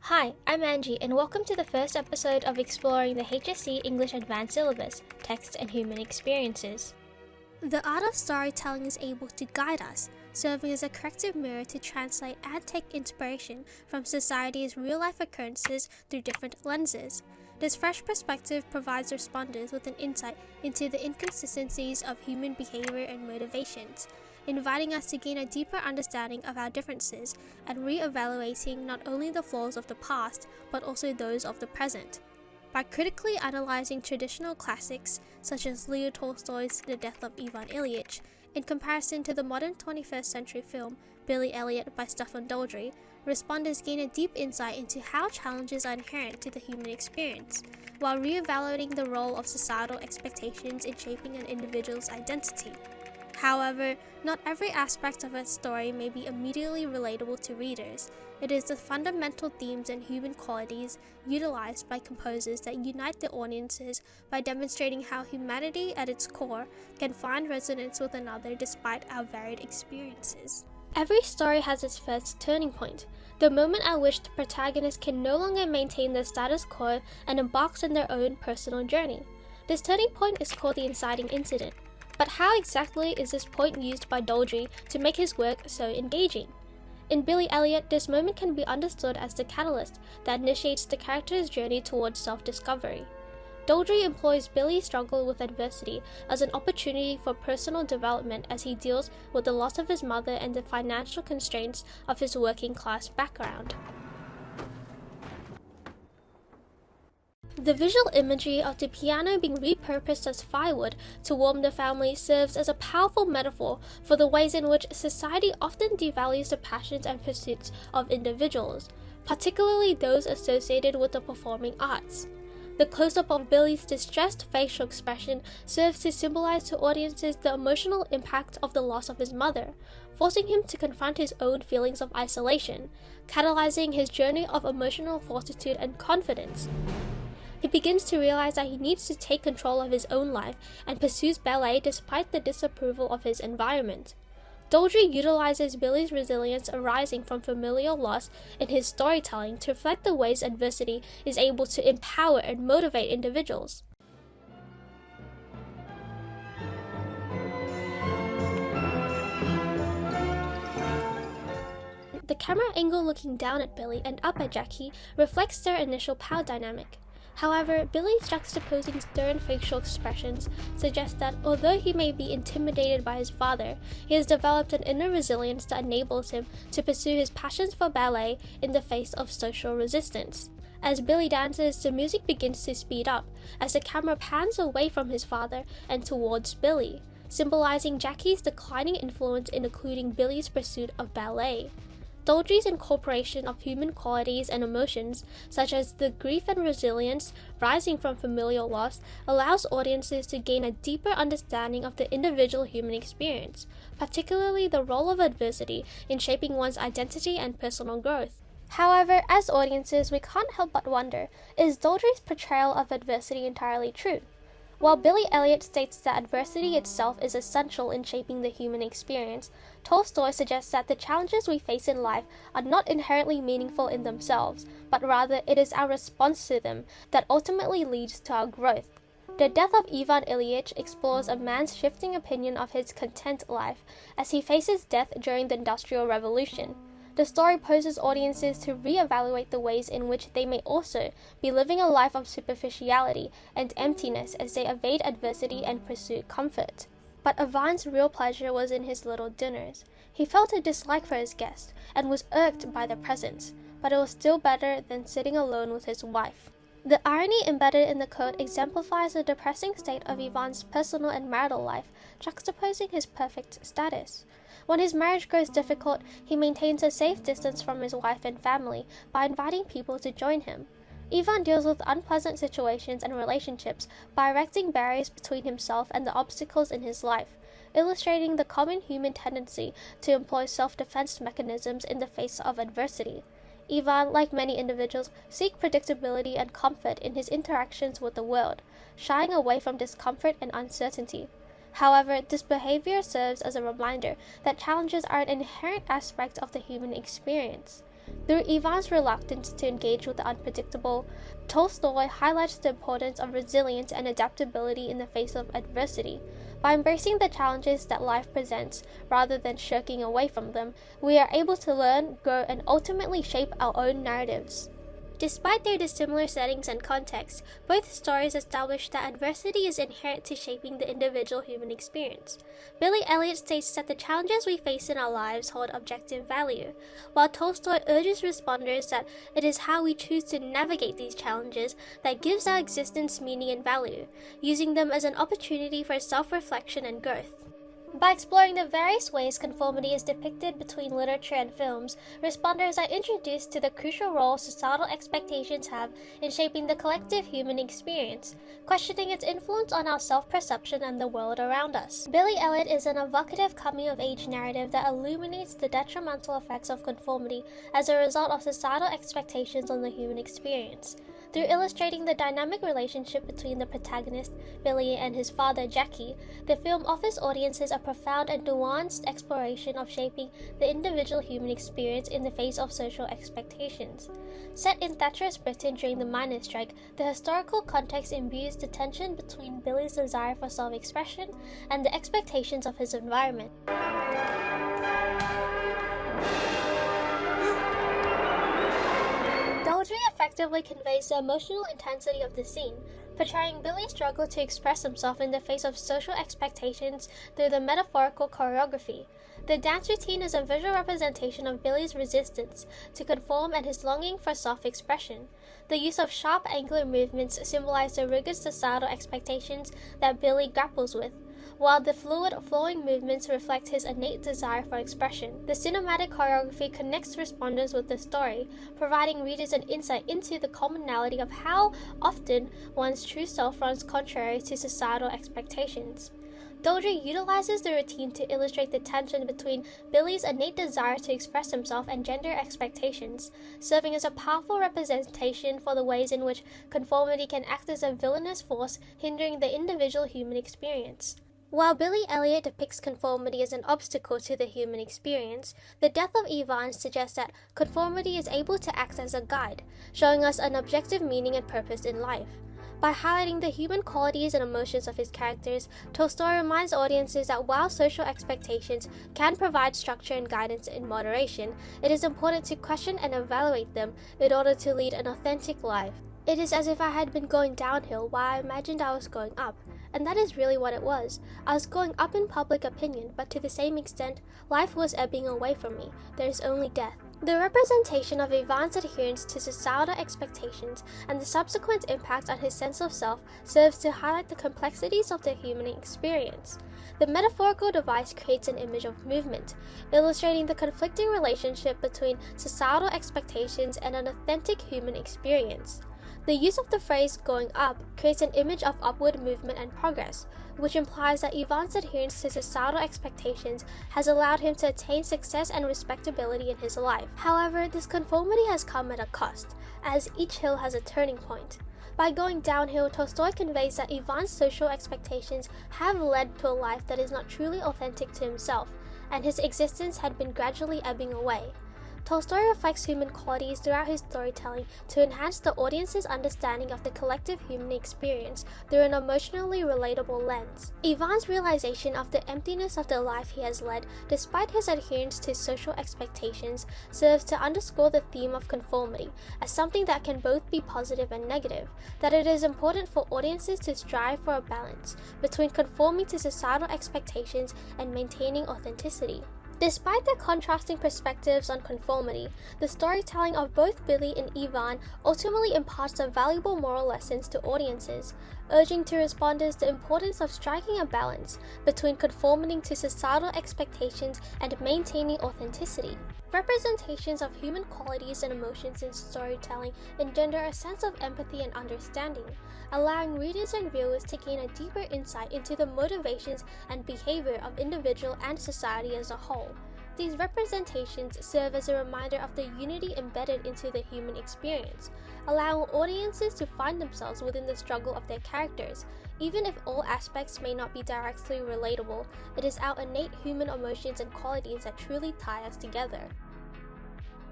Hi, I'm Angie, and welcome to the first episode of exploring the HSC English Advanced Syllabus, Text and Human Experiences. The art of storytelling is able to guide us, serving as a corrective mirror to translate and take inspiration from society's real-life occurrences through different lenses. This fresh perspective provides respondents with an insight into the inconsistencies of human behavior and motivations, inviting us to gain a deeper understanding of our differences and re-evaluating not only the flaws of the past, but also those of the present. By critically analyzing traditional classics, such as Leo Tolstoy's The Death of Ivan Ilyich, in comparison to the modern 21st century film Billy Elliot by Stefan Daldry, respondents gain a deep insight into how challenges are inherent to the human experience, while re-evaluating the role of societal expectations in shaping an individual's identity. However, not every aspect of a story may be immediately relatable to readers. It is the fundamental themes and human qualities utilized by composers that unite the audiences by demonstrating how humanity at its core can find resonance with another despite our varied experiences. Every story has its first turning point, the moment at which the protagonist can no longer maintain the status quo and embarks on their own personal journey. This turning point is called the inciting incident. But how exactly is this point used by Daldry to make his work so engaging? In Billy Elliot, this moment can be understood as the catalyst that initiates the character's journey towards self-discovery. Daldry employs Billy's struggle with adversity as an opportunity for personal development as he deals with the loss of his mother and the financial constraints of his working-class background. The visual imagery of the piano being repurposed as firewood to warm the family serves as a powerful metaphor for the ways in which society often devalues the passions and pursuits of individuals, particularly those associated with the performing arts. The close-up of Billy's distressed facial expression serves to symbolize to audiences the emotional impact of the loss of his mother, forcing him to confront his own feelings of isolation, catalyzing his journey of emotional fortitude and confidence. He begins to realize that he needs to take control of his own life and pursues ballet despite the disapproval of his environment. Daldry utilizes Billy's resilience arising from familial loss in his storytelling to reflect the ways adversity is able to empower and motivate individuals. The camera angle looking down at Billy and up at Jackie reflects their initial power dynamic. However, Billy's juxtaposing stern facial expressions suggest that although he may be intimidated by his father, he has developed an inner resilience that enables him to pursue his passions for ballet in the face of social resistance. As Billy dances, the music begins to speed up as the camera pans away from his father and towards Billy, symbolizing Jackie's declining influence in including Billy's pursuit of ballet. Daldry's incorporation of human qualities and emotions, such as the grief and resilience rising from familial loss, allows audiences to gain a deeper understanding of the individual human experience, particularly the role of adversity in shaping one's identity and personal growth. However, as audiences, we can't help but wonder, is Daldry's portrayal of adversity entirely true? While Billy Elliot states that adversity itself is essential in shaping the human experience, Tolstoy suggests that the challenges we face in life are not inherently meaningful in themselves, but rather it is our response to them that ultimately leads to our growth. The Death of Ivan Ilyich explores a man's shifting opinion of his content life as he faces death during the Industrial Revolution. The story poses audiences to re-evaluate the ways in which they may also be living a life of superficiality and emptiness as they evade adversity and pursue comfort. But Ivan's real pleasure was in his little dinners. He felt a dislike for his guest and was irked by their presence, but it was still better than sitting alone with his wife. The irony embedded in the quote exemplifies the depressing state of Ivan's personal and marital life, juxtaposing his perfect status. When his marriage grows difficult, he maintains a safe distance from his wife and family by inviting people to join him. Ivan deals with unpleasant situations and relationships by erecting barriers between himself and the obstacles in his life, illustrating the common human tendency to employ self-defense mechanisms in the face of adversity. Ivan, like many individuals, seeks predictability and comfort in his interactions with the world, shying away from discomfort and uncertainty. However, this behavior serves as a reminder that challenges are an inherent aspect of the human experience. Through Ivan's reluctance to engage with the unpredictable, Tolstoy highlights the importance of resilience and adaptability in the face of adversity. By embracing the challenges that life presents, rather than shirking away from them, we are able to learn, grow, and ultimately shape our own narratives. Despite their dissimilar settings and contexts, both stories establish that adversity is inherent to shaping the individual human experience. Billy Elliot states that the challenges we face in our lives hold objective value, while Tolstoy urges responders that it is how we choose to navigate these challenges that gives our existence meaning and value, using them as an opportunity for self-reflection and growth. By exploring the various ways conformity is depicted between literature and films, responders are introduced to the crucial role societal expectations have in shaping the collective human experience, questioning its influence on our self-perception and the world around us. Billy Elliot is an evocative coming-of-age narrative that illuminates the detrimental effects of conformity as a result of societal expectations on the human experience. Through illustrating the dynamic relationship between the protagonist, Billy, and his father, Jackie, the film offers audiences a profound and nuanced exploration of shaping the individual human experience in the face of social expectations. Set in Thatcherist Britain during the miners' strike, the historical context imbues the tension between Billy's desire for self-expression and the expectations of his environment. Dodgery effectively conveys the emotional intensity of the scene, portraying Billy's struggle to express himself in the face of social expectations through the metaphorical choreography. The dance routine is a visual representation of Billy's resistance to conform and his longing for self-expression. The use of sharp, angular movements symbolize the rigid societal expectations that Billy grapples with, while the fluid, flowing movements reflect his innate desire for expression. The cinematic choreography connects responders with the story, providing readers an insight into the commonality of how often one's true self runs contrary to societal expectations. Dodgery utilizes the routine to illustrate the tension between Billy's innate desire to express himself and gender expectations, serving as a powerful representation for the ways in which conformity can act as a villainous force hindering the individual human experience. While Billy Elliot depicts conformity as an obstacle to the human experience, the death of Ivan suggests that conformity is able to act as a guide, showing us an objective meaning and purpose in life. By highlighting the human qualities and emotions of his characters, Tolstoy reminds audiences that while social expectations can provide structure and guidance in moderation, it is important to question and evaluate them in order to lead an authentic life. It is as if I had been going downhill while I imagined I was going up, and that is really what it was. I was going up in public opinion, but to the same extent, life was ebbing away from me. There is only death. The representation of Ivan's adherence to societal expectations and the subsequent impact on his sense of self serves to highlight the complexities of the human experience. The metaphorical device creates an image of movement, illustrating the conflicting relationship between societal expectations and an authentic human experience. The use of the phrase going up creates an image of upward movement and progress, which implies that Ivan's adherence to societal expectations has allowed him to attain success and respectability in his life. However, this conformity has come at a cost, as each hill has a turning point. By going downhill, Tolstoy conveys that Ivan's social expectations have led to a life that is not truly authentic to himself, and his existence had been gradually ebbing away. Tolstoy reflects human qualities throughout his storytelling to enhance the audience's understanding of the collective human experience through an emotionally relatable lens. Ivan's realization of the emptiness of the life he has led, despite his adherence to social expectations, serves to underscore the theme of conformity as something that can both be positive and negative, that it is important for audiences to strive for a balance between conforming to societal expectations and maintaining authenticity. Despite their contrasting perspectives on conformity, the storytelling of both Billy and Ivan ultimately imparts a valuable moral lessons to audiences, urging to responders the importance of striking a balance between conforming to societal expectations and maintaining authenticity. Representations of human qualities and emotions in storytelling engender a sense of empathy and understanding, allowing readers and viewers to gain a deeper insight into the motivations and behavior of individual and society as a whole. These representations serve as a reminder of the unity embedded into the human experience, allowing audiences to find themselves within the struggle of their characters. Even if all aspects may not be directly relatable, it is our innate human emotions and qualities that truly tie us together.